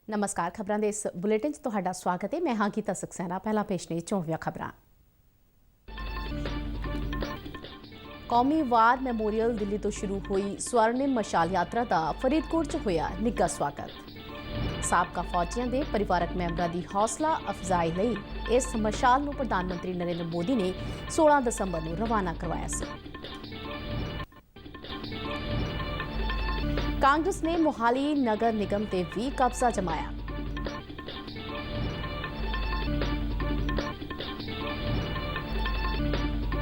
नमस्कार। खबरां दे इस बुलेटिन च तुहाडा स्वागत है। मैं हां गीता सक्सेना। पहला पेश ने चौंवियां खबरां। कौमी वार मैमोरीअल दिल्ली तो शुरू हुई स्वर्णिम मशाल यात्रा का फरीदकोट च होया निग्गा स्वागत। साबका फौजियां दे परिवारक मैंबरां दी हौसला अफजाई लई इस मशाल नूं प्रधानमंत्री नरेंद्र मोदी ने 16 दसंबर नूं रवाना करवाया सी। कांग्रेस ने मोहाली नगर निगम ते भी कब्जा जमाया।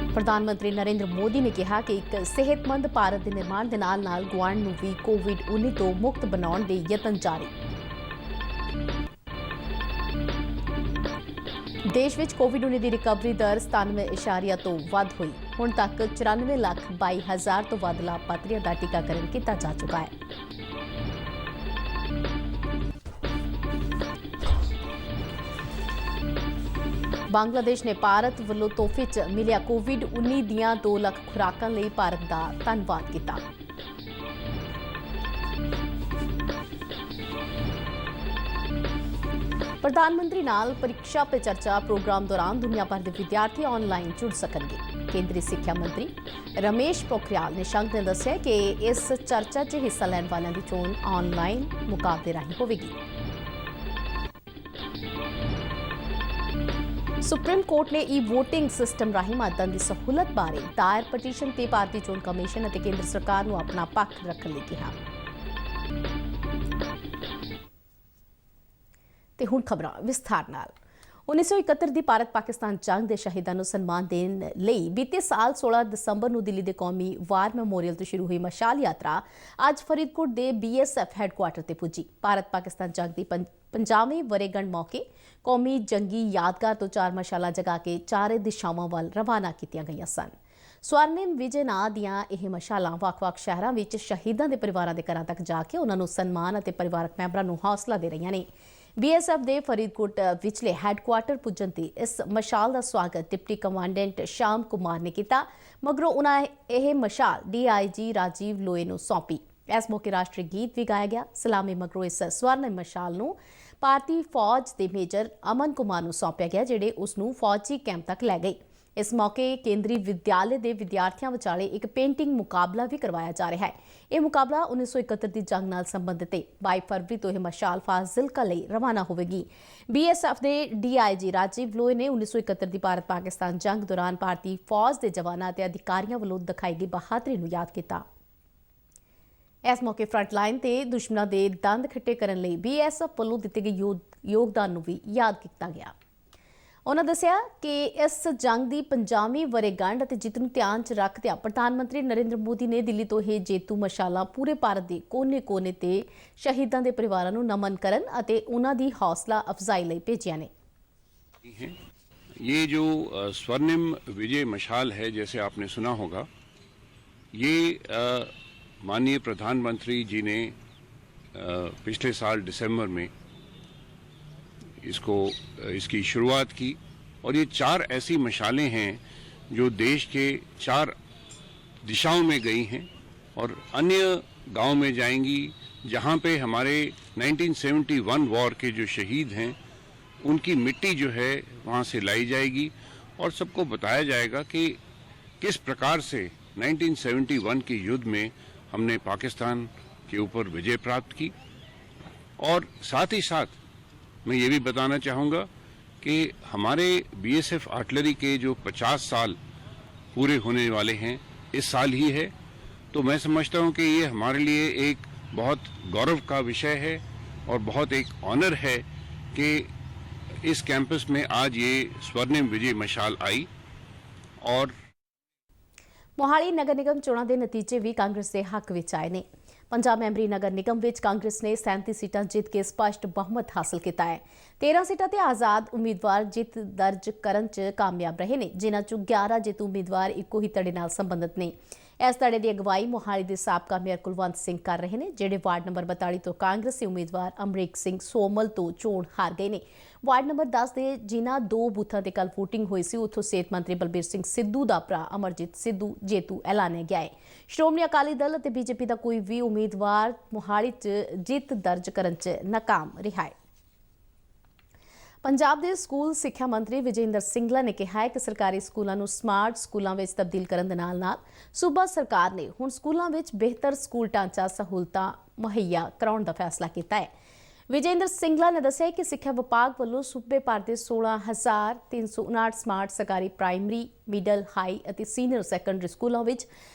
प्रधानमंत्री नरेंद्र मोदी ने कहा कि एक सेहतमंद भारत के निर्माण के नाल गुआंढ नूं भी कोविड-19 तो मुक्त बनाउण दे यतन जारी। देश विच कोविड-19 की रिकवरी दर 97% तो वध हुई। हुण तक 94,22,000 तो वध लाभार्थियों का टीकाकरण किया जा चुका है। बांग्लादेश ने भारत वल्लों तोहफे च मिलिया कोविड-19 दियां 2 लाख खुराकां लई भारत का धन्नवाद किया। प्रधानमंत्री नाल परीक्षा पे चर्चा प्रोग्राम दौरान दुनिया भर के विद्यार्थी ऑनलाइन जुड़ सकेंगे। केंद्रीय सिक्ख्या मंत्री रमेश पोखरियाल निशंक ने दस्सिया कि इस चर्चा च हिस्सा लैण वालियां दी चोण ऑनलाइन मुकाबले राहीं होवेगी। सुप्रीम कोर्ट ने ई वोटिंग सिस्टम राਹੀਂ मतदान की सहूलत बारे दायर पटीशन ते भारतीय चोण कमीशन ਅਤੇ केंद्र सरकार ਨੂੰ अपना पक्ष रखने ਲਈ ਕਿਹਾ। ਤੇ ਹੁਣ ਖਬਰਾਂ ਵਿਸਥਾਰ ਨਾਲ। 1971 ਦੀ ਭਾਰਤ ਪਾਕਿਸਤਾਨ ਜੰਗ ਦੇ ਸ਼ਹੀਦਾਂ ਨੂੰ ਸਨਮਾਨ ਦੇਣ ਲਈ ਬੀਤੇ ਸਾਲ 16 ਦਸੰਬਰ ਨੂੰ ਦਿੱਲੀ ਦੇ ਕੌਮੀ ਵਾਰ ਮੈਮੋਰੀਅਲ ਤੋਂ ਸ਼ੁਰੂ ਹੋਈ ਮਸ਼ਾਲ ਯਾਤਰਾ ਅੱਜ ਫਰੀਦਕੋਟ ਦੇ BSF ਹੈੱਡਕੁਆਰਟਰ ਤੇ ਪੁੱਜੀ। ਭਾਰਤ ਪਾਕਿਸਤਾਨ ਜੰਗ ਦੀ 50ਵੀਂ ਵਰ੍ਹੇਗੰਢ ਮੌਕੇ ਕੌਮੀ ਜੰਗੀ ਯਾਦਗਾਰ ਤੋਂ 4 ਮਸ਼ਾਲਾਂ ਜਗਾ ਕੇ ਚਾਰੇ ਦਿਸ਼ਾਵਾਂ ਵੱਲ ਰਵਾਨਾ ਕੀਤੀਆਂ ਗਈਆਂ ਸਨ। ਸਵਰਨਿਮ ਵਿਜੇ ਨਾਂ ਦੀਆਂ ਇਹ ਮਸ਼ਾਲਾਂ ਵੱਖ-ਵੱਖ ਸ਼ਹਿਰਾਂ ਵਿੱਚ ਸ਼ਹੀਦਾਂ ਦੇ ਪਰਿਵਾਰਾਂ ਦੇ ਘਰਾਂ ਤੱਕ ਜਾ ਕੇ ਉਹਨਾਂ ਨੂੰ ਸਨਮਾਨ ਅਤੇ ਪਰਿਵਾਰਕ ਮੈਂਬਰਾਂ ਨੂੰ ਹੌਸਲਾ ਦੇ ਰਹੀਆਂ ਨੇ। BSF ਦੇ ਫਰੀਦਕੋਟ ਵਿਚਲੇ ਹੈੱਡਕੁਆਰਟਰ ਪੁੱਜਣ ਤੇ ਇਸ ਮਸ਼ਾਲ ਦਾ ਸਵਾਗਤ ਡਿਪਟੀ ਕਮਾਂਡੈਂਟ ਸ਼ਾਮ ਕੁਮਾਰ ਨੇ ਕੀਤਾ। ਮਗਰੋਂ ਉਹਨਾਂ ਇਹ ਮਸ਼ਾਲ DIG ਰਾਜੀਵ ਲੋਏ ਨੂੰ ਸੌਂਪੀ। ਇਸ ਮੌਕੇ ਰਾਸ਼ਟਰੀ ਗੀਤ ਵੀ ਗਾਇਆ ਗਿਆ। ਸਲਾਮੀ ਮਗਰੋਂ ਇਸ ਸਵਰਨਿਮ ਮਸ਼ਾਲ ਨੂੰ ਭਾਰਤੀ ਫੌਜ ਦੇ ਮੇਜਰ ਅਮਨ ਕੁਮਾਰ ਨੂੰ ਸੌਂਪਿਆ ਗਿਆ, ਜਿਹੜੇ ਉਸ ਨੂੰ ਫੌਜੀ ਕੈਂਪ ਤੱਕ ਲੈ ਗਏ। ਇਸ ਮੌਕੇ ਕੇਂਦਰੀ ਵਿਦਿਆਲੇ ਦੇ ਵਿਦਿਆਰਥੀਆਂ ਵਿਚਾਲੇ ਇੱਕ ਪੇਂਟਿੰਗ ਮੁਕਾਬਲਾ ਵੀ ਕਰਵਾਇਆ ਜਾ ਰਿਹਾ ਹੈ। ਇਹ ਮੁਕਾਬਲਾ 1971 ਦੀ ਜੰਗ ਨਾਲ ਸੰਬੰਧਿਤ ਹੈ। 22 ਫਰਵਰੀ ਤੋਂ ਇਹ ਮਸ਼ਾਲ ਫਾਜ਼ਿਲਕਾ ਲਈ ਰਵਾਨਾ ਹੋਵੇਗੀ। BSF ਦੇ DIG ਰਾਜੀਵ ਲੋਏ ਨੇ 1971 ਦੀ ਭਾਰਤ ਪਾਕਿਸਤਾਨ ਜੰਗ ਦੌਰਾਨ ਭਾਰਤੀ ਫੌਜ ਦੇ ਜਵਾਨਾਂ ਅਤੇ ਅਧਿਕਾਰੀਆਂ ਵੱਲੋਂ ਦਿਖਾਈ ਗਈ ਬਹਾਦਰੀ ਨੂੰ ਯਾਦ ਕੀਤਾ। ਇਸ ਮੌਕੇ ਫਰੰਟ ਲਾਈਨ ਤੇ ਦੁਸ਼ਮਣਾਂ ਦੇ ਦੰਦ ਖੱਟੇ ਕਰਨ ਲਈ BSF ਵੱਲੋਂ ਦਿੱਤੇ ਗਏ ਯੋਗਦਾਨ ਨੂੰ ਵੀ ਯਾਦ ਕੀਤਾ ਗਿਆ। ਉਹਨਾਂ ਦੱਸਿਆ ਕਿ ਇਸ ਜੰਗ ਦੀ 50ਵੀਂ ਵਰ੍ਹੇਗੰਢ ਅਤੇ ਜਿੱਤ ਨੂੰ ਧਿਆਨ 'ਚ ਰੱਖਦਿਆਂ ਪ੍ਰਧਾਨ ਮੰਤਰੀ ਨਰਿੰਦਰ ਮੋਦੀ ਨੇ ਦਿੱਲੀ ਤੋਂ ਇਹ ਜੇਤੂ ਮਸ਼ਾਲਾਂ ਪੂਰੇ ਭਾਰਤ ਦੇ ਕੋਨੇ-ਕੋਨੇ ਤੇ ਸ਼ਹੀਦਾਂ ਦੇ ਪਰਿਵਾਰਾਂ ਨੂੰ ਨਮਨ ਕਰਨ ਅਤੇ ਉਹਨਾਂ ਦੀ ਹੌਸਲਾ ਅਫਜ਼ਾਈ ਲਈ ਭੇਜੀਆਂ ਨੇ। ये जो स्वर्णिम विजय मशाल है, जैसे आपने सुना होगा, ये माननीय प्रधानमंत्री जी ने पिछले साल दिसंबर में इसकी शुरुआत की और ये 4 ऐसी मशालें हैं जो देश के 4 दिशाओं में गई हैं और अन्य गांव में जाएंगी, जहां पे हमारे 1971 वॉर के जो शहीद हैं उनकी मिट्टी जो है वहां से लाई जाएगी और सबको बताया जाएगा कि किस प्रकार से 1971 के युद्ध में हमने पाकिस्तान के ऊपर विजय प्राप्त की। और साथ ही साथ मैं ये भी बताना चाहूँगा कि हमारे BSF आर्टिलरी के जो 50 साल पूरे होने वाले हैं इस साल ही है, तो मैं समझता हूँ कि ये हमारे लिए एक बहुत गौरव का विषय है और बहुत एक ऑनर है कि इस कैंपस में आज ये स्वर्णिम विजय मशाल आई। और मोहाली नगर निगम चोणां दे नतीजे भी कांग्रेस के हक विच आए ने। पंजाब मैंबरी नगर निगम विच कांग्रेस ने 37 सीटां जित के स्पष्ट बहुमत हासिल किया है। 13 सीटां ते आज़ाद उम्मीदवार जित दर्ज करन च कामयाब रहे ने, जिन्हां चों 11 जेतू उम्मीदवार इक्को ही धड़े नाल संबंधित ने। ਇਸ ਧੜੇ ਦੀ ਅਗਵਾਈ ਮੋਹਾਲੀ ਦੇ ਸਾਬਕਾ ਮੇਅਰ ਕੁਲਵੰਤ ਸਿੰਘ ਕਰ ਰਹੇ ਨੇ, ਜਿਹੜੇ ਵਾਰਡ ਨੰਬਰ 42 ਤੋਂ ਕਾਂਗਰਸੀ ਉਮੀਦਵਾਰ ਅਮਰੀਕ ਸਿੰਘ ਸੋਮਲ ਤੋਂ ਚੋਣ ਹਾਰ ਗਏ ਨੇ। ਵਾਰਡ ਨੰਬਰ 10 ਦੇ ਜਿਨ੍ਹਾਂ 2 ਬੂਥਾਂ ਤੇ ਕੱਲ VOTING ਹੋਈ ਸੀ, ਉੱਥੋਂ ਸਿਹਤ ਮੰਤਰੀ ਬਲਬੀਰ ਸਿੰਘ ਸਿੱਧੂ ਦਾ ਭਰਾ ਅਮਰਜੀਤ ਸਿੱਧੂ ਜੇਤੂ ਐਲਾਨਿਆ ਗਿਆ ਹੈ। ਸ਼੍ਰੋਮਣੀ ਅਕਾਲੀ ਦਲ ਅਤੇ BJP ਦਾ ਕੋਈ ਵੀ ਉਮੀਦਵਾਰ ਮੋਹਾਲੀ 'ਚ ਜਿੱਤ ਦਰਜ ਕਰਨ 'ਚ ਨਾਕਾਮ ਰਿਹਾ ਹੈ। ਪੰਜਾਬ ਦੇ ਸਕੂਲ ਸਿੱਖਿਆ ਮੰਤਰੀ ਵਿਜੇ ਇੰਦਰ ਸਿੰਗਲਾ ਨੇ ਕਿਹਾ ਹੈ ਕਿ ਸਰਕਾਰੀ ਸਕੂਲਾਂ ਨੂੰ ਸਮਾਰਟ ਸਕੂਲਾਂ ਵਿੱਚ ਤਬਦੀਲ ਕਰਨ ਦੇ ਨਾਲ-ਨਾਲ ਸੂਬਾ ਸਰਕਾਰ ਨੇ ਹੁਣ ਸਕੂਲਾਂ ਵਿੱਚ ਬਿਹਤਰ ਸਕੂਲ ਢਾਂਚਾ ਸਹੂਲਤਾਂ ਮੁਹੱਈਆ ਕਰਾਉਣ ਦਾ ਫੈਸਲਾ ਕੀਤਾ ਹੈ। ਵਿਜੇ ਇੰਦਰ ਸਿੰਗਲਾ ਨੇ ਦੱਸਿਆ ਕਿ ਸਿੱਖਿਆ ਵਿਭਾਗ ਵੱਲੋਂ ਸੂਬੇ ਭਰ ਦੇ 16,359 ਸਮਾਰਟ ਸਰਕਾਰੀ ਪ੍ਰਾਇਮਰੀ, ਮਿਡਲ, ਹਾਈ ਅਤੇ ਸੀਨੀਅਰ ਸੈਕੰਡਰੀ ਸਕੂਲਾਂ ਵਿੱਚ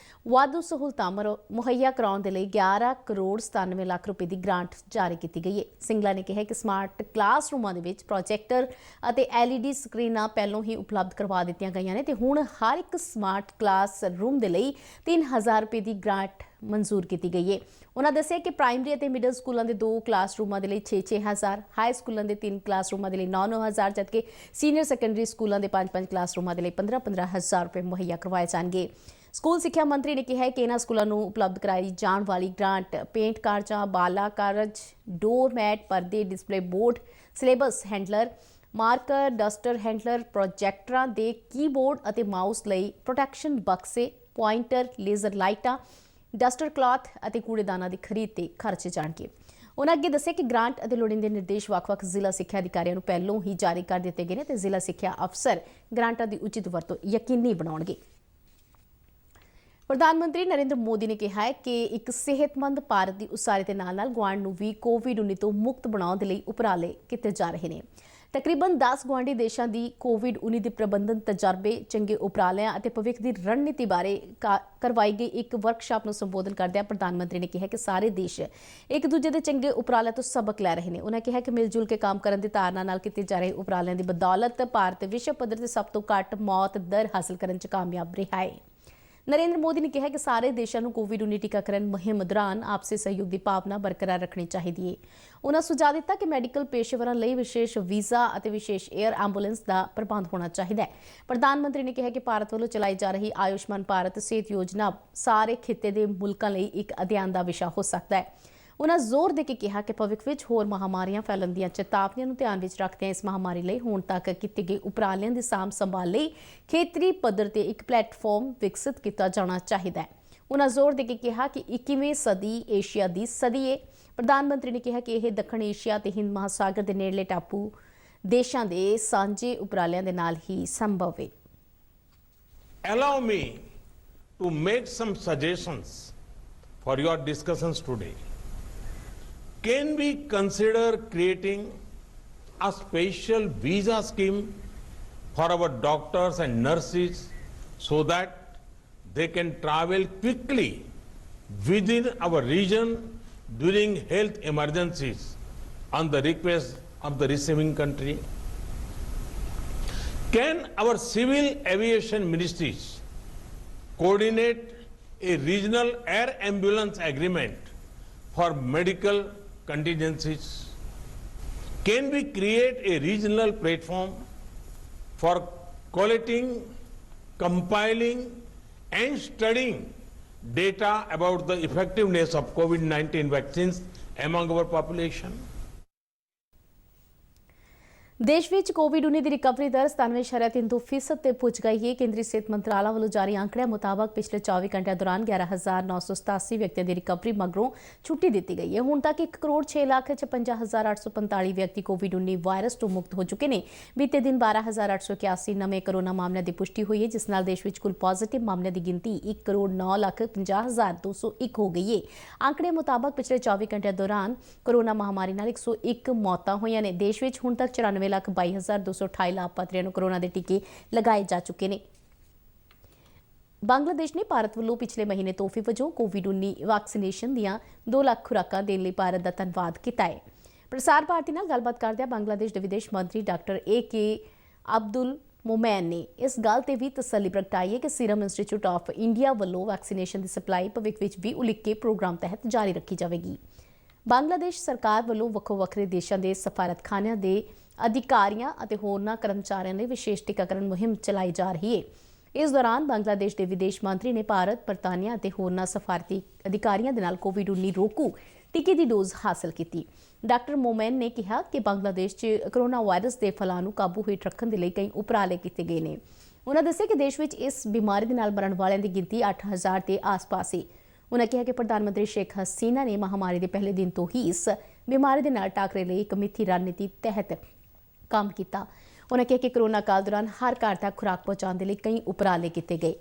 ਵਾਧੂ ਸਹੂਲਤਾਂ ਮੁਹੱਈਆ ਕਰਾਉਣ ਦੇ ਲਈ 11 ਕਰੋੜ 97 ਲੱਖ ਰੁਪਏ ਦੀ ਗ੍ਰਾਂਟ ਜਾਰੀ ਕੀਤੀ ਗਈ ਹੈ। ਸਿੰਗਲਾ ਨੇ ਕਿਹਾ ਕਿ ਸਮਾਰਟ ਕਲਾਸਰੂਮਾਂ ਦੇ ਵਿੱਚ ਪ੍ਰੋਜੈਕਟਰ ਅਤੇ LED ਸਕਰੀਨਾਂ ਪਹਿਲਾਂ ਹੀ ਉਪਲਬਧ ਕਰਵਾ ਦਿੱਤੀਆਂ ਗਈਆਂ ਨੇ ਤੇ ਹੁਣ ਹਰ ਇੱਕ ਸਮਾਰਟ ਕਲਾਸ ਰੂਮ ਦੇ ਲਈ 3000 ਰੁਪਏ ਦੀ ਗ੍ਰਾਂਟ ਮਨਜ਼ੂਰ ਕੀਤੀ ਗਈ ਹੈ। ਉਹਨਾਂ ਦੱਸਿਆ ਕਿ ਪ੍ਰਾਇਮਰੀ ਅਤੇ ਮਿਡਲ ਸਕੂਲਾਂ ਦੇ 2 ਕਲਾਸਰੂਮਾਂ ਦੇ ਲਈ 6-6000, ਹਾਈ ਸਕੂਲਾਂ ਦੇ 3 ਕਲਾਸਰੂਮਾਂ ਦੇ ਲਈ 9-9000 ਜਦਕਿ ਸੀਨੀਅਰ ਸੈਕੰਡਰੀ ਸਕੂਲਾਂ ਦੇ 5-5 ਕਲਾਸਰੂਮਾਂ ਦੇ ਲਈ 15-15000 ਰੁਪਏ ਮੁਹੱਈਆ ਕਰਵਾਏ ਜਾਣਗੇ। ਸਕੂਲ ਸਿੱਖਿਆ ਮੰਤਰੀ ਨੇ ਕਿਹਾ ਕਿ ਇਹਨਾਂ ਸਕੂਲਾਂ ਨੂੰ ਉਪਲਬਧ ਕਰਾਈ ਜਾਣ ਵਾਲੀ ਗ੍ਰਾਂਟ ਪੇਂਟ ਕਾਰਜਾਂ, ਬਾਲਾ ਕਾਰਜ, ਡੋਰ ਮੈਟ, ਪਰਦੇ, display board, syllabus handler, marker, duster handler, ਪ੍ਰੋਜੈਕਟਰਾਂ ਦੇ ਕੀਬੋਰਡ ਅਤੇ ਮਾਊਸ ਲਈ ਪ੍ਰੋਟੈਕਸ਼ਨ ਬਕਸੇ, ਪੁਆਇੰਟਰ, ਲੇਜ਼ਰ ਲਾਈਟਾਂ, ਡਸਟਰ ਕਲੌਥ ਅਤੇ ਕੂੜੇਦਾਨਾਂ ਦੀ ਖਰੀਦ ਤੇ ਖਰਚੇ ਜਾਣਗੇ। ਉਹਨਾਂ ਅੱਗੇ ਦੱਸਿਆ ਕਿ ਗ੍ਰਾਂਟ ਅਤੇ ਲੋੜੀਂਦੇ ਨਿਰਦੇਸ਼ ਵੱਖ-ਵੱਖ ਜ਼ਿਲ੍ਹਾ ਸਿੱਖਿਆ ਅਧਿਕਾਰੀਆਂ ਨੂੰ ਪਹਿਲਾਂ ਹੀ ਜਾਰੀ ਕਰ ਦਿੱਤੇ ਗਏ ਨੇ ਤੇ ਜ਼ਿਲ੍ਹਾ ਸਿੱਖਿਆ ਅਫਸਰ ਗ੍ਰਾਂਟਾਂ ਦੀ ਉਚਿਤ ਵਰਤੋਂ ਯਕੀਨੀ ਬਣਾਉਣਗੇ। ਪ੍ਰਧਾਨ ਮੰਤਰੀ ਨਰਿੰਦਰ ਮੋਦੀ ਨੇ ਕਿਹਾ ਹੈ ਕਿ ਇੱਕ ਸਿਹਤਮੰਦ ਭਾਰਤ ਦੀ ਉਸਾਰੀ ਦੇ ਨਾਲ-ਨਾਲ ਗੁਆਂਢ ਨੂੰ ਵੀ ਕੋਵਿਡ-19 ਤੋਂ ਮੁਕਤ ਬਣਾਉਣ ਦੇ ਲਈ ਉਪਰਾਲੇ ਕੀਤੇ ਜਾ ਰਹੇ ਨੇ। ਤਕਰੀਬਨ 10 ਗੁਆਂਢੀ ਦੇਸ਼ਾਂ ਦੀ ਕੋਵਿਡ-19 ਦੇ ਪ੍ਰਬੰਧਨ ਤਜਰਬੇ, ਚੰਗੇ ਉਪਰਾਲਿਆਂ ਅਤੇ ਭਵਿੱਖ ਦੀ ਰਣਨੀਤੀ ਬਾਰੇ ਕਰਵਾਈ ਗਈ ਇੱਕ ਵਰਕਸ਼ਾਪ ਨੂੰ ਸੰਬੋਧਨ ਕਰਦਿਆਂ ਪ੍ਰਧਾਨ ਮੰਤਰੀ ਨੇ ਕਿਹਾ ਕਿ ਸਾਰੇ ਦੇਸ਼ ਇੱਕ ਦੂਜੇ ਦੇ ਚੰਗੇ ਉਪਰਾਲਿਆਂ ਤੋਂ ਸਬਕ ਲੈ ਰਹੇ ਨੇ। ਉਹਨਾਂ ਕਿਹਾ ਕਿ ਮਿਲ-ਜੁਲ ਕੇ ਕੰਮ ਕਰਨ ਦੀ ਧਾਰਨਾ ਨਾਲ ਕੀਤੇ ਜਾ ਰਹੇ ਉਪਰਾਲਿਆਂ ਦੀ ਬਦੌਲਤ ਭਾਰਤ ਵਿਸ਼ਵ ਪੱਧਰ ਤੇ ਸਭ ਤੋਂ ਘੱਟ ਮੌਤ ਦਰ ਹਾਸਲ ਕਰਨ 'ਚ ਕਾਮਯਾਬ ਰਿਹਾ ਹੈ। ਨਰਿੰਦਰ ਮੋਦੀ ਨੇ ਕਿਹਾ ਕਿ ਸਾਰੇ ਦੇਸ਼ਾਂ ਨੂੰ ਕੋਵਿਡ-19 ਟੀਕਾਕਰਨ ਮੁਹਿੰਮ ਦੌਰਾਨ ਆਪਸੀ ਸਹਿਯੋਗ ਦੀ ਭਾਵਨਾ ਬਰਕਰਾਰ ਰੱਖਣੀ ਚਾਹੀਦੀ ਹੈ। ਉਹਨਾਂ ਸੁਝਾਅ ਦਿੱਤਾ ਕਿ ਮੈਡੀਕਲ ਪੇਸ਼ੇਵਰਾਂ ਲਈ ਵਿਸ਼ੇਸ਼ ਵੀਜ਼ਾ ਅਤੇ ਵਿਸ਼ੇਸ਼ 에ਅਰ ਐਂਬੂਲੈਂਸ ਦਾ ਪ੍ਰਬੰਧ ਹੋਣਾ ਚਾਹੀਦਾ ਹੈ। ਪ੍ਰਧਾਨ ਮੰਤਰੀ ਨੇ ਕਿਹਾ ਕਿ ਭਾਰਤ ਵੱਲੋਂ ਚਲਾਈ ਜਾ ਰਹੀ ਆਯੁਸ਼ਮਾਨ ਭਾਰਤ ਸਿਹਤ ਯੋਜਨਾ ਸਾਰੇ ਖਿੱਤੇ ਦੇ ਮੁਲਕਾਂ ਲਈ ਇੱਕ ਅਧਿਐਨ ਦਾ ਵਿਸ਼ਾ ਹੋ ਸਕਦਾ ਹੈ। ਉਹਨਾਂ ਜ਼ੋਰ ਦੇ ਕੇ ਕਿਹਾ ਕਿ ਭਵਿੱਖ ਵਿੱਚ ਹੋਰ ਮਹਾਮਾਰੀਆਂ ਫੈਲਣ ਦੀਆਂ ਚੇਤਾਵਨੀਆਂ ਨੂੰ ਧਿਆਨ ਵਿੱਚ ਰੱਖਦਿਆਂ ਇਸ ਮਹਾਮਾਰੀ ਲਈ ਹੁਣ ਤੱਕ ਕੀਤੇ ਗਏ ਉਪਰਾਲਿਆਂ ਦੀ ਸਾਂਭ ਸੰਭਾਲ ਲਈ ਖੇਤਰੀ ਪੱਧਰ ਤੇ ਇੱਕ ਪਲੇਟਫਾਰਮ ਵਿਕਸਿਤ ਕੀਤਾ ਜਾਣਾ ਚਾਹੀਦਾ ਹੈ। ਉਹਨਾਂ ਜ਼ੋਰ ਦੇ ਕੇ ਕਿਹਾ ਕਿ 21ਵੀਂ ਸਦੀ ਏਸ਼ੀਆ ਦੀ ਸਦੀ ਹੈ। ਪ੍ਰਧਾਨ ਮੰਤਰੀ ਨੇ ਕਿਹਾ ਕਿ ਇਹ ਦੱਖਣ ਏਸ਼ੀਆ ਤੇ ਹਿੰਦ ਮਹਾਸਾਗਰ ਦੇ ਨੇੜਲੇ ਟਾਪੂ ਦੇਸ਼ਾਂ ਦੇ ਸਾਂਝੇ ਉਪਰਾਲਿਆਂ ਦੇ ਨਾਲ ਹੀ ਸੰਭਵ ਹੈ। Allow me to make some suggestions for your discussions today. Can we consider creating a special visa scheme for our doctors and nurses so that they can travel quickly within our region during health emergencies on the request of the receiving country? Can our civil aviation ministries coordinate a regional air ambulance agreement for medical contingencies? Can we create a regional platform for collating, compiling and studying data about the effectiveness of COVID-19 vaccines among our population? ਦੇਸ਼ ਵਿੱਚ ਕੋਵਿਡ-19 ਦੀ recovery ਦਰ 97.32% ਤੇ ਪਹੁੰਚ ਗਈ ਹੈ। ਕੇਂਦਰੀ ਸਿਹਤ ਮੰਤਰਾਲਾ ਵੱਲੋਂ ਜਾਰੀ ਅੰਕੜਿਆਂ ਮੁਤਾਬਕ ਪਿਛਲੇ 24 ਘੰਟਿਆਂ ਦੌਰਾਨ 11,987 ਵਿਅਕਤੀਆਂ ਦੀ ਰਿਕਵਰੀ ਮਗਰੋਂ ਛੁੱਟੀ ਦਿੱਤੀ ਗਈ ਹੈ। ਹੁਣ ਤੱਕ 1,56,56,845 ਵਿਅਕਤੀ ਕੋਵਿਡ-19 ਵਾਇਰਸ ਤੋਂ ਮੁਕਤ ਹੋ ਚੁੱਕੇ ਨੇ। ਬੀਤੇ ਦਿਨ 12,881 ਨਵੇਂ ਕੋਰੋਨਾ ਮਾਮਲਿਆਂ ਦੀ ਪੁਸ਼ਟੀ ਹੋਈ ਹੈ, ਜਿਸ ਨਾਲ ਦੇਸ਼ ਵਿੱਚ ਕੁੱਲ ਪੋਜ਼ਿਟਿਵ ਮਾਮਲਿਆਂ ਦੀ ਗਿਣਤੀ 1,09,50,201 ਹੋ ਗਈ ਹੈ। ਅੰਕੜਿਆਂ ਮੁਤਾਬਕ ਪਿਛਲੇ 24 ਘੰਟਿਆਂ ਦੌਰਾਨ ਕੋਰੋਨਾ ਮਹਾਮਾਰੀ ਨਾਲ 101 ਮੌਤਾਂ ਹੋਈਆਂ ਨੇ। ਦੇਸ਼ ਵਿੱਚ ਹੁਣ ਤੱਕ 92,22,228 ਲਾਭਪਾਤਰੀਆਂ ਨੂੰ ਕੋਰੋਨਾ ਦੇ ਟੀਕੇ ਲਗਾਏ ਜਾ ਚੁੱਕੇ ਨੇ। ਬੰਗਲਾਦੇਸ਼ ਨੇ ਭਾਰਤ ਵੱਲੋਂ ਪਿਛਲੇ ਮਹੀਨੇ ਤੋਹਫੇ ਵਜੋਂ ਕੋਵਿਡ-19 ਵੈਕਸੀਨੇਸ਼ਨ ਦੀਆਂ 2 ਲੱਖ ਖੁਰਾਕਾਂ ਦੇਣ ਲਈ ਭਾਰਤ ਦਾ ਧੰਨਵਾਦ ਕੀਤਾ ਹੈ। ਪ੍ਰਸਾਰ ਭਾਰਤੀ ਨਾਲ ਗੱਲਬਾਤ ਕਰਦਿਆਂ ਬੰਗਲਾਦੇਸ਼ ਦੇ ਵਿਦੇਸ਼ ਮੰਤਰੀ ਡਾਕਟਰ AK ਅਬਦੁਲ ਮੋਮੈਨ ਨੇ ਇਸ ਗੱਲ ਤੇ ਵੀ ਤਸੱਲੀ ਪ੍ਰਗਟਾਈ ਹੈ ਕਿ ਸੀਰਮ ਇੰਸਟੀਚਿਊਟ ਆਫ ਇੰਡੀਆ ਵੱਲੋਂ ਵੈਕਸੀਨੇਸ਼ਨ ਦੀ ਸਪਲਾਈ ਭਵਿੱਖ ਵਿੱਚ ਵੀ ਉਲੀਕੇ ਪ੍ਰੋਗਰਾਮ ਤਹਿਤ ਜਾਰੀ ਰੱਖੀ ਜਾਵੇਗੀ। ਬੰਗਲਾਦੇਸ਼ ਸਰਕਾਰ ਵੱਲੋਂ ਵੱਖੋ-ਵੱਖਰੇ ਦੇਸ਼ਾਂ ਦੇ ਸਫਾਰਤਖਾਨਿਆਂ ਦੇ ਅਧਿਕਾਰੀਆਂ ਅਤੇ ਹੋਰਨਾਂ ਕਰਮਚਾਰੀਆਂ ਲਈ ਵਿਸ਼ੇਸ਼ ਟੀਕਾਕਰਨ ਮੁਹਿੰਮ ਚਲਾਈ ਜਾ ਰਹੀ ਹੈ। ਇਸ ਦੌਰਾਨ ਬੰਗਲਾਦੇਸ਼ ਦੇ ਵਿਦੇਸ਼ ਮੰਤਰੀ ਨੇ ਭਾਰਤ, ਬਰਤਾਨੀਆ ਅਤੇ ਹੋਰਨਾਂ ਸਫਾਰਤੀ ਅਧਿਕਾਰੀਆਂ ਦੇ ਨਾਲ ਕੋਵਿਡ-19 ਰੋਕੂ ਟੀਕੇ ਦੀ ਡੋਜ਼ ਹਾਸਲ ਕੀਤੀ। ਡਾਕਟਰ ਮੋਮੈਨ ਨੇ ਕਿਹਾ ਕਿ ਬੰਗਲਾਦੇਸ਼ 'ਚ ਕੋਰੋਨਾ ਵਾਇਰਸ ਦੇ ਫੈਲਾਅ ਨੂੰ ਕਾਬੂ ਹੇਠ ਰੱਖਣ ਦੇ ਲਈ ਕਈ ਉਪਰਾਲੇ ਕੀਤੇ ਗਏ ਨੇ। ਉਨ੍ਹਾਂ ਦੱਸਿਆ ਕਿ ਦੇਸ਼ ਵਿੱਚ ਇਸ ਬਿਮਾਰੀ ਦੇ ਨਾਲ ਮਰਨ ਵਾਲਿਆਂ ਦੀ ਗਿਣਤੀ 8000 ਦੇ ਆਸ-ਪਾਸ ਹੈ। ਉਨ੍ਹਾਂ ਕਿਹਾ ਕਿ ਪ੍ਰਧਾਨ ਮੰਤਰੀ ਸ਼ੇਖ ਹਸੀਨਾ ਨੇ ਮਹਾਮਾਰੀ ਦੇ ਪਹਿਲੇ ਦਿਨ ਤੋਂ ਹੀ ਇਸ ਬਿਮਾਰੀ ਦੇ ਨਾਲ ਟਾਕਰੇ ਲਈ ਇੱਕ ਮਿੱਥੀ ਰਣਨੀਤੀ ਤਹਿਤ ਕੰਮ ਕੀਤਾ। ਉਨ੍ਹਾਂ ਕਿਹਾ ਕਿ ਕੋਰੋਨਾ ਕਾਲ ਦੌਰਾਨ ਹਰ ਘਰ ਤੱਕ ਖੁਰਾਕ ਪਹੁੰਚਾਉਣ ਦੇ ਲਈ ਕਈ ਉਪਰਾਲੇ ਕੀਤੇ ਗਏ।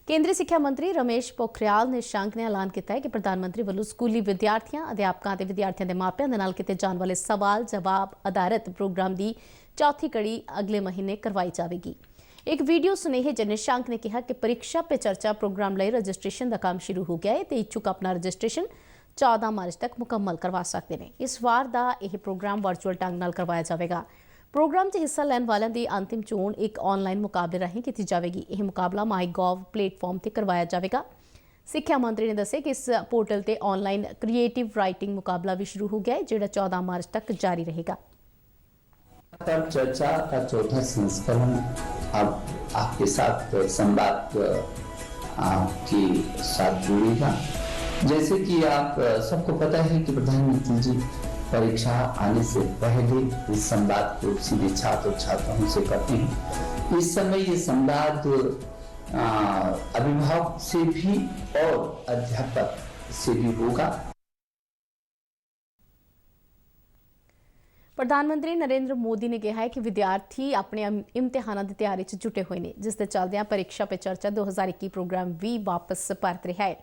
ਕੇਂਦਰੀ ਸਿੱਖਿਆ ਮੰਤਰੀ ਰਮੇਸ਼ ਪੋਖਰਿਆਲ ਨਿਸ਼ਾਂਕ ਨੇ ਐਲਾਨ ਕੀਤਾ ਹੈ ਕਿ ਪ੍ਰਧਾਨ ਮੰਤਰੀ ਵੱਲੋਂ ਸਕੂਲੀ ਵਿਦਿਆਰਥੀਆਂ, ਅਧਿਆਪਕਾਂ ਅਤੇ ਵਿਦਿਆਰਥੀਆਂ ਦੇ ਮਾਪਿਆਂ ਦੇ ਨਾਲ ਕੀਤੇ ਜਾਣ ਵਾਲੇ ਸਵਾਲ ਜਵਾਬ ਆਧਾਰਿਤ ਪ੍ਰੋਗਰਾਮ ਦੀ ਚੌਥੀ ਕੜੀ ਅਗਲੇ ਮਹੀਨੇ ਕਰਵਾਈ ਜਾਵੇਗੀ। ਇੱਕ ਵੀਡੀਓ ਸੁਨੇਹੇ 'ਚ ਨਿਸ਼ਾਂਕ ਨੇ ਕਿਹਾ ਕਿ ਪਰੀक्षा पे चर्चा ਪ੍ਰੋਗਰਾਮ ਲਈ ਰਜਿਸਟ੍ਰੇਸ਼ਨ ਦਾ ਕੰਮ ਸ਼ੁਰੂ ਹੋ ਗਿਆ ਹੈ ਤੇ ਇੱਛੁਕ ਆਪਣਾ ਰਜਿਸਟ੍ਰੇਸ਼ਨ 14 ਮਾਰਚ ਤੱਕ ਮੁਕੰਮਲ ਕਰਵਾ ਸਕਦੇ ਨੇ। ਇਸ ਵਾਰ ਦਾ ਇਹ ਪ੍ਰੋਗਰਾਮ ਵਰਚੁਅਲ ਢੰਗ ਨਾਲ ਕਰਵਾਇਆ ਜਾਵੇਗਾ। ਪ੍ਰੋਗਰਾਮ 'ਚ ਹਿੱਸਾ ਲੈਣ ਵਾਲਿਆਂ ਦੀ ਅੰਤਿਮ ਚੋਣ ਇੱਕ ਆਨਲਾਈਨ ਮੁਕਾਬਲੇ ਰਾਹੀਂ ਕੀਤੀ ਜਾਵੇਗੀ। ਇਹ ਮੁਕਾਬਲਾ ਮਾਈਗੋਵ ਪਲੇਟਫਾਰਮ ਤੇ ਕਰਵਾਇਆ ਜਾਵੇਗਾ। ਸਿੱਖਿਆ ਮੰਤਰੀ ਨੇ ਦੱਸਿਆ ਕਿ ਇਸ ਪੋਰਟਲ ਤੇ ਆਨਲਾਈਨ ਕ੍ਰੀਏਟਿਵ ਰਾਈਟਿੰਗ ਮੁਕਾਬਲਾ ਵੀ ਸ਼ੁਰੂ ਹੋ ਗਿਆ ਹੈ, ਜਿਹੜਾ 14 ਮਾਰਚ ਤੱਕ ਜਾਰੀ ਰਹੇਗਾ। चर्चा का चौथा संस्करण अब आपके साथ संवाद के साथ जुड़ेगा। जैसे कि आप सबको पता है कि प्रधानमंत्री जी परीक्षा आने से पहले इस संवाद को सीधे छात्र छात्राओं से करते हैं। इस समय ये संवाद अभिभावक से भी और अध्यापक से भी होगा। ਪ੍ਰਧਾਨ ਮੰਤਰੀ ਨਰਿੰਦਰ ਮੋਦੀ ਨੇ ਕਿਹਾ ਹੈ ਕਿ ਵਿਦਿਆਰਥੀ ਆਪਣੇ ਇਮਤਿਹਾਨਾਂ ਦੀ ਤਿਆਰੀ 'ਚ ਜੁਟੇ ਹੋਏ ਨੇ, ਜਿਸ ਦੇ ਚੱਲਦਿਆਂ ਪਰੀक्षा पे चर्चा 2021 ਪ੍ਰੋਗਰਾਮ ਵੀ ਵਾਪਸ ਪਰਤ ਰਿਹਾ ਹੈ।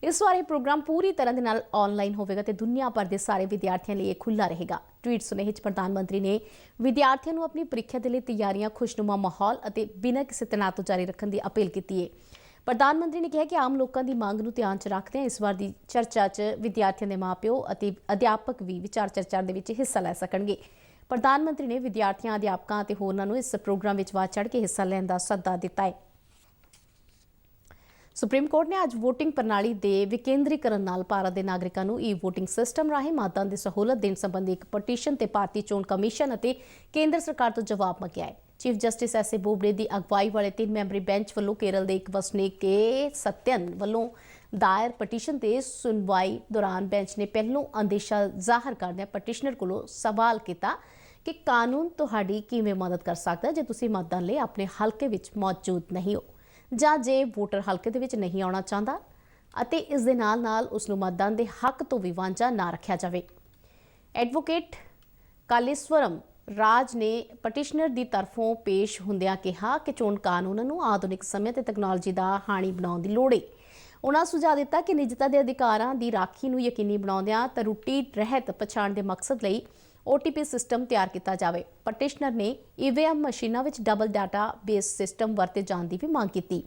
ਇਸ ਵਾਰ ਇਹ ਪ੍ਰੋਗਰਾਮ ਪੂਰੀ ਤਰ੍ਹਾਂ ਦੇ ਨਾਲ ਆਨਲਾਈਨ ਹੋਵੇਗਾ ਤੇ ਦੁਨੀਆ ਭਰ ਦੇ ਸਾਰੇ ਵਿਦਿਆਰਥੀਆਂ ਲਈ ਇਹ ਖੁੱਲ੍ਹਾ ਰਹੇਗਾ। ਟਵੀਟ ਸੁਨੇਹੇ 'ਚ ਪ੍ਰਧਾਨ ਮੰਤਰੀ ਨੇ ਵਿਦਿਆਰਥੀਆਂ ਨੂੰ ਆਪਣੀ ਪ੍ਰੀਖਿਆ ਦੇ ਲਈ ਤਿਆਰੀਆਂ ਖੁਸ਼ਨੁਮਾ ਮਾਹੌਲ ਅਤੇ ਬਿਨਾਂ ਕਿਸੇ ਤਣਾਅ ਤੋਂ ਜਾਰੀ ਰੱਖਣ ਦੀ ਅਪੀਲ ਕੀਤੀ ਹੈ। ਪ੍ਰਧਾਨ ਮੰਤਰੀ ਨੇ ਕਿਹਾ ਕਿ ਆਮ ਲੋਕਾਂ ਦੀ ਮੰਗ ਨੂੰ ਧਿਆਨ 'ਚ ਰੱਖਦਿਆਂ ਇਸ ਵਾਰ ਦੀ ਚਰਚਾ 'ਚ ਵਿਦਿਆਰਥੀਆਂ ਦੇ ਮਾਪਿਓ ਅਤੇ ਅਧਿਆਪਕ ਵੀ ਵਿਚਾਰ ਚਰਚਾ ਦੇ ਵਿੱਚ ਹਿੱਸਾ ਲੈ ਸਕਣਗੇ। ਪ੍ਰਧਾਨ ਮੰਤਰੀ ਨੇ ਵਿਦਿਆਰਥੀਆਂ, ਅਧਿਆਪਕਾਂ ਅਤੇ ਹੋਰਨਾਂ ਨੂੰ ਇਸ ਪ੍ਰੋਗਰਾਮ ਵਿੱਚ ਵੱਧ ਚੜ੍ਹ ਕੇ ਹਿੱਸਾ ਲੈਣ ਦਾ ਸੱਦਾ ਦਿੱਤਾ ਹੈ। ਸੁਪਰੀਮ ਕੋਰਟ ਨੇ ਅੱਜ ਵੋਟਿੰਗ ਪ੍ਰਣਾਲੀ ਦੇ ਵਿਕੇਂਦਰੀਕਰਨ ਨਾਲ ਭਾਰਤ ਦੇ ਨਾਗਰਿਕਾਂ ਨੂੰ ਵੋਟਿੰਗ ਸਿਸਟਮ ਰਾਹੀਂ ਮਤਦਾਨ ਦੀ ਸਹੂਲਤ ਦੇਣ ਸੰਬੰਧੀ ਇੱਕ ਪਟੀਸ਼ਨ ਤੇ ਭਾਰਤੀ ਚੋਣ ਕਮਿਸ਼ਨ ਅਤੇ ਕੇਂਦਰ ਸਰਕਾਰ ਤੋਂ ਜਵਾਬ ਮੰਗਿਆ ਹੈ। Chief justice S A Bobde ਦੀ ਅਗਵਾਈ ਵਾਲੇ 3 ਮੈਂਬਰੀ ਬੈਂਚ ਵੱਲੋਂ ਕੇਰਲ ਦੇ ਇੱਕ ਵਸਨੀਕ ਕੇ ਸਤਿਅਨ ਵੱਲੋਂ ਦਾਇਰ ਪਟੀਸ਼ਨ ਤੇ ਸੁਣਵਾਈ ਦੌਰਾਨ ਬੈਂਚ ਨੇ ਪਹਿਲੋਂ ਅੰਦੇਸ਼ਾ ਜ਼ਾਹਰ ਕਰਦਿਆਂ ਪਟੀਸ਼ਨਰ ਕੋਲੋਂ ਸਵਾਲ ਕੀਤਾ ਕਿ ਕਾਨੂੰਨ ਤੁਹਾਡੀ ਕਿਵੇਂ ਮਦਦ ਕਰ ਸਕਦਾ ਜੇ ਤੁਸੀਂ ਮਤਦਾਨ ਲਈ ਆਪਣੇ ਹਲਕੇ ਵਿੱਚ ਮੌਜੂਦ ਨਹੀਂ ਹੋ ਜਾਂ ਜੇ ਵੋਟਰ ਹਲਕੇ ਦੇ ਵਿੱਚ ਨਹੀਂ ਆਉਣਾ ਚਾਹੁੰਦਾ ਅਤੇ ਇਸ ਦੇ ਨਾਲ ਉਸ ਨੂੰ ਮਤਦਾਨ ਦੇ ਹੱਕ ਤੋਂ ਵੀ ਵਾਂਝਾ ਨਾ ਰੱਖਿਆ ਜਾਵੇ। ਐਡਵੋਕੇਟ ਕਾਲੇਸਵਰਮ ਰਾਜ ਨੇ ਪਟੀਸ਼ਨਰ ਦੀ ਤਰਫੋਂ ਪੇਸ਼ ਹੁੰਦਿਆਂ ਕਿਹਾ ਕਿ ਚੋਣ ਕਾਨੂੰਨ ਨੂੰ ਆਧੁਨਿਕ ਸਮੇਂ ਤੇ ਤਕਨਾਲੋਜੀ ਦਾ ਹਾਣੀ ਬਣਾਉਣ ਦੀ ਲੋੜ ਹੈ। ਉਨ੍ਹਾਂ ਸੁਝਾਅ ਦਿੱਤਾ ਕਿ ਨਿੱਜਤਾ ਦੇ ਅਧਿਕਾਰਾਂ ਦੀ ਰਾਖੀ ਨੂੰ ਯਕੀਨੀ ਬਣਾਉਂਦਿਆਂ ਤਰੁੱਟੀ ਰਹਿਤ ਪਛਾਣ ਦੇ ਮਕਸਦ ਲਈ OTP ਸਿਸਟਮ ਤਿਆਰ ਕੀਤਾ ਜਾਵੇ। ਪਟੀਸ਼ਨਰ ਨੇ EVM ਮਸ਼ੀਨਾਂ ਵਿੱਚ ਡਬਲ ਡਾਟਾ ਬੇਸ ਸਿਸਟਮ ਵਰਤੇ ਜਾਣ ਦੀ ਵੀ ਮੰਗ ਕੀਤੀ।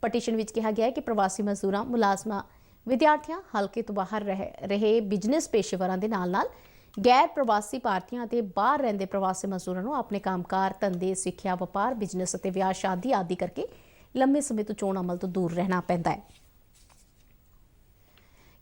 ਪਟੀਸ਼ਨ ਵਿੱਚ ਕਿਹਾ ਗਿਆ ਹੈ ਕਿ ਪ੍ਰਵਾਸੀ ਮਜ਼ਦੂਰਾਂ, ਮੁਲਾਜ਼ਮਾਂ, ਵਿਦਿਆਰਥੀਆਂ, ਹਲਕੇ ਤੋਂ ਬਾਹਰ ਰਹੇ ਬਿਜ਼ਨਸ ਪੇਸ਼ੇਵਰਾਂ ਦੇ ਨਾਲ ਗੈਰ ਪ੍ਰਵਾਸੀ ਭਾਰਤੀਆਂ ਅਤੇ ਬਾਹਰ ਰਹਿੰਦੇ ਪ੍ਰਵਾਸੀ ਮਜ਼ਦੂਰਾਂ ਨੂੰ ਆਪਣੇ ਕੰਮਕਾਰ, ਧੰਦੇ, ਸਿੱਖਿਆ, ਵਪਾਰ, ਬਿਜ਼ਨਸ ਅਤੇ ਵਿਆਹ ਸ਼ਾਦੀ ਆਦਿ ਕਰਕੇ ਲੰਮੇ ਸਮੇਂ ਤੋਂ ਚੋਣ ਅਮਲ ਤੋਂ ਦੂਰ ਰਹਿਣਾ ਪੈਂਦਾ ਹੈ।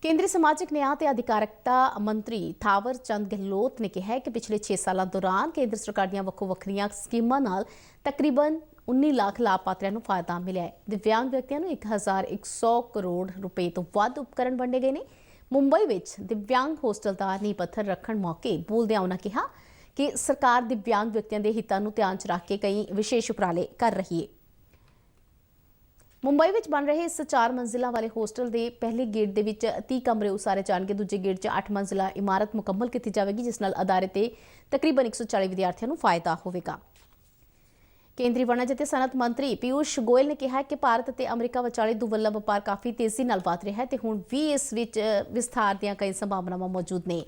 ਕੇਂਦਰੀ ਸਮਾਜਿਕ ਨਿਆਂ ਤੇ ਅਧਿਕਾਰਕਤਾ ਮੰਤਰੀ ਥਾਵਰ ਚੰਦ ਗਹਿਲੋਤ ਨੇ ਕਿਹਾ ਹੈ ਕਿ ਪਿਛਲੇ 6 ਸਾਲਾਂ ਦੌਰਾਨ ਕੇਂਦਰ ਸਰਕਾਰ ਦੀਆਂ ਵੱਖੋ-ਵੱਖਰੀਆਂ ਸਕੀਮਾਂ ਨਾਲ ਤਕਰੀਬਨ 19 ਲੱਖ ਲਾਭਪਾਤਰੀਆਂ ਨੂੰ ਫਾਇਦਾ ਮਿਲਿਆ ਹੈ। ਦਿਵਿਆਂਗ ਵਿਅਕਤੀਆਂ ਨੂੰ 1100 ਕਰੋੜ ਰੁਪਏ ਤੋਂ ਵੱਧ ਉਪਕਰਨ ਵੰਡੇ ਗਏ ਨੇ। ਮੁੰਬਈ ਵਿੱਚ ਦਿਵਿਆਂਗ ਹੋਸਟਲ ਦਾ ਨੀਂਹ ਪੱਥਰ ਰੱਖਣ ਮੌਕੇ ਬੋਲਦਿਆਂ ਉਨ੍ਹਾਂ ਕਿਹਾ ਕਿ ਸਰਕਾਰ ਦਿਵਿਆਂਗ ਵਿਅਕਤੀਆਂ ਦੇ ਹਿੱਤਾਂ ਨੂੰ ਧਿਆਨ 'ਚ ਰੱਖ ਕੇ ਕਈ ਵਿਸ਼ੇਸ਼ ਉਪਰਾਲੇ ਕਰ ਰਹੀ ਹੈ। ਮੁੰਬਈ ਵਿੱਚ ਬਣ ਰਹੇ ਇਸ 4 ਮੰਜ਼ਿਲਾ ਵਾਲੇ ਹੋਸਟਲ ਦੇ ਪਹਿਲੇ ਗੇਟ ਦੇ ਵਿੱਚ 30 ਕਮਰੇ ਉਸਾਰੇ ਜਾਣਗੇ। ਦੂਜੇ ਗੇਟ 'ਚ 8 ਮੰਜ਼ਿਲਾ ਇਮਾਰਤ ਮੁਕੰਮਲ ਕੀਤੀ ਜਾਵੇਗੀ, ਜਿਸ ਨਾਲ ਅਦਾਰੇ ਤੇ ਤਕਰੀਬਨ 140 ਵਿਦਿਆਰਥੀਆਂ ਨੂੰ ਫਾਇਦਾ ਹੋਵੇਗਾ। ਕੇਂਦਰੀ ਵਣਜ ਅਤੇ ਸਨਅਤ ਮੰਤਰੀ ਪੀਯੂਸ਼ ਗੋਇਲ ਨੇ ਕਿਹਾ ਕਿ ਭਾਰਤ ਅਤੇ ਅਮਰੀਕਾ ਵਿਚਾਲੇ ਦੁਵੱਲਾ ਵਪਾਰ ਕਾਫੀ ਤੇਜ਼ੀ ਨਾਲ ਵਧ ਰਿਹਾ ਹੈ ਤੇ ਹੁਣ ਵੀ ਇਸ ਵਿੱਚ ਵਿਸਥਾਰ ਦੀਆਂ ਕਈ ਸੰਭਾਵਨਾਵਾਂ ਮੌਜੂਦ ਨੇ।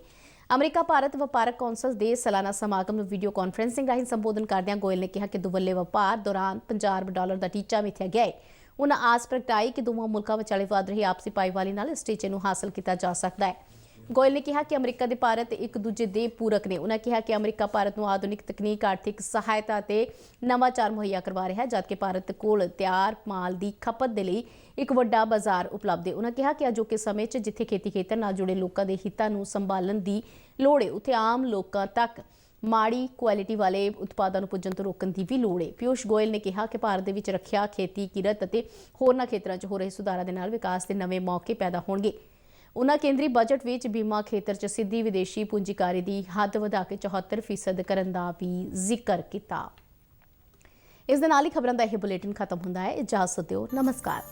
ਅਮਰੀਕਾ ਭਾਰਤ ਵਪਾਰਕ ਕੌਂਸਲ ਦੇ ਸਾਲਾਨਾ ਸਮਾਗਮ ਨੂੰ ਵੀਡੀਓ ਕਾਨਫਰੰਸਿੰਗ ਰਾਹੀਂ ਸੰਬੋਧਨ ਕਰਦਿਆਂ ਗੋਇਲ ਨੇ ਕਿਹਾ ਕਿ ਦੁਵੱਲੇ ਵਪਾਰ ਦੌਰਾਨ $50 ਅਰਬ ਦਾ ਟੀਚਾ ਮਿਥਿਆ ਗਿਆ ਹੈ। ਉਨ੍ਹਾਂ ਆਸ ਪ੍ਰਗਟਾਈ ਕਿ ਦੋਵਾਂ ਮੁਲਕਾਂ ਵਿਚਾਲੇ ਵਧ ਰਹੀ ਆਪਸੀ ਭਾਈਵਾਲੀ ਨਾਲ ਇਸ ਟੀਚੇ ਨੂੰ ਹਾਸਲ ਕੀਤਾ ਜਾ ਸਕਦਾ ਹੈ। ਗੋਇਲ ਨੇ ਕਿਹਾ ਕਿ ਅਮਰੀਕਾ ਤੇ ਭਾਰਤ ਇੱਕ ਦੂਜੇ ਦੇ ਪੂਰਕ ਨੇ। ਉਨ੍ਹਾਂ ਕਿਹਾ ਕਿ ਅਮਰੀਕਾ ਭਾਰਤ ਨੂੰ ਆਧੁਨਿਕ ਤਕਨੀਕ, ਆਰਥਿਕ ਸਹਾਇਤਾ ਤੇ ਨਵਾਚਾਰ ਮੁਹੱਈਆ ਕਰਵਾ ਰਿਹਾ ਹੈ, ਜਦਕਿ ਭਾਰਤ ਕੋਲ ਤਿਆਰ ਮਾਲ ਦੀ ਖਪਤ ਦੇ ਲਈ ਇੱਕ ਵੱਡਾ ਬਾਜ਼ਾਰ ਉਪਲਬਧ ਹੈ। ਉਨ੍ਹਾਂ ਕਿਹਾ ਕਿ ਅਜੋਕੇ ਸਮੇਂ 'ਚ ਜਿੱਥੇ ਖੇਤੀ ਖੇਤਰ ਨਾਲ ਜੁੜੇ ਲੋਕਾਂ ਦੇ ਹਿੱਤਾਂ ਨੂੰ ਸੰਭਾਲਣ ਦੀ ਲੋੜ ਹੈ, ਉੱਥੇ ਆਮ ਲੋਕਾਂ ਤੱਕ ਮਾੜੀ ਕੁਆਲਿਟੀ ਵਾਲੇ ਉਤਪਾਦਾਂ ਨੂੰ ਪੁੱਜਣ ਤੋਂ ਰੋਕਣ ਦੀ ਵੀ ਲੋੜ ਹੈ। ਪਿਊਸ਼ ਗੋਇਲ ਨੇ ਕਿਹਾ ਕਿ ਭਾਰਤ ਦੇ ਵਿੱਚ ਰੱਖਿਆ, ਖੇਤੀ, ਕਿਰਤ ਅਤੇ ਹੋਰਨਾਂ ਖੇਤਰਾਂ 'ਚ ਹੋ ਰਹੇ ਸੁਧਾਰਾਂ ਦੇ ਨਾਲ ਵਿਕਾਸ ਦੇ ਨਵੇਂ ਮੌਕੇ ਪੈਦਾ ਹੋਣਗੇ। ਉਨ੍ਹਾਂ ਕੇਂਦਰੀ ਬਜਟ ਵਿੱਚ ਬੀਮਾ ਖੇਤਰ 'ਚ ਸਿੱਧੀ ਵਿਦੇਸ਼ੀ ਪੂੰਜੀਕਾਰੀ ਦੀ ਹੱਦ ਵਧਾ ਕੇ 74% ਕਰਨ ਦਾ ਵੀ ਜ਼ਿਕਰ ਕੀਤਾ। ਇਸ ਦੇ ਨਾਲ ਹੀ ਖਬਰਾਂ ਦਾ ਇਹ ਬੁਲੇਟਿਨ ਖਤਮ ਹੁੰਦਾ ਹੈ। ਇਜਾਜ਼ਤ ਦਿਓ। ਨਮਸਕਾਰ।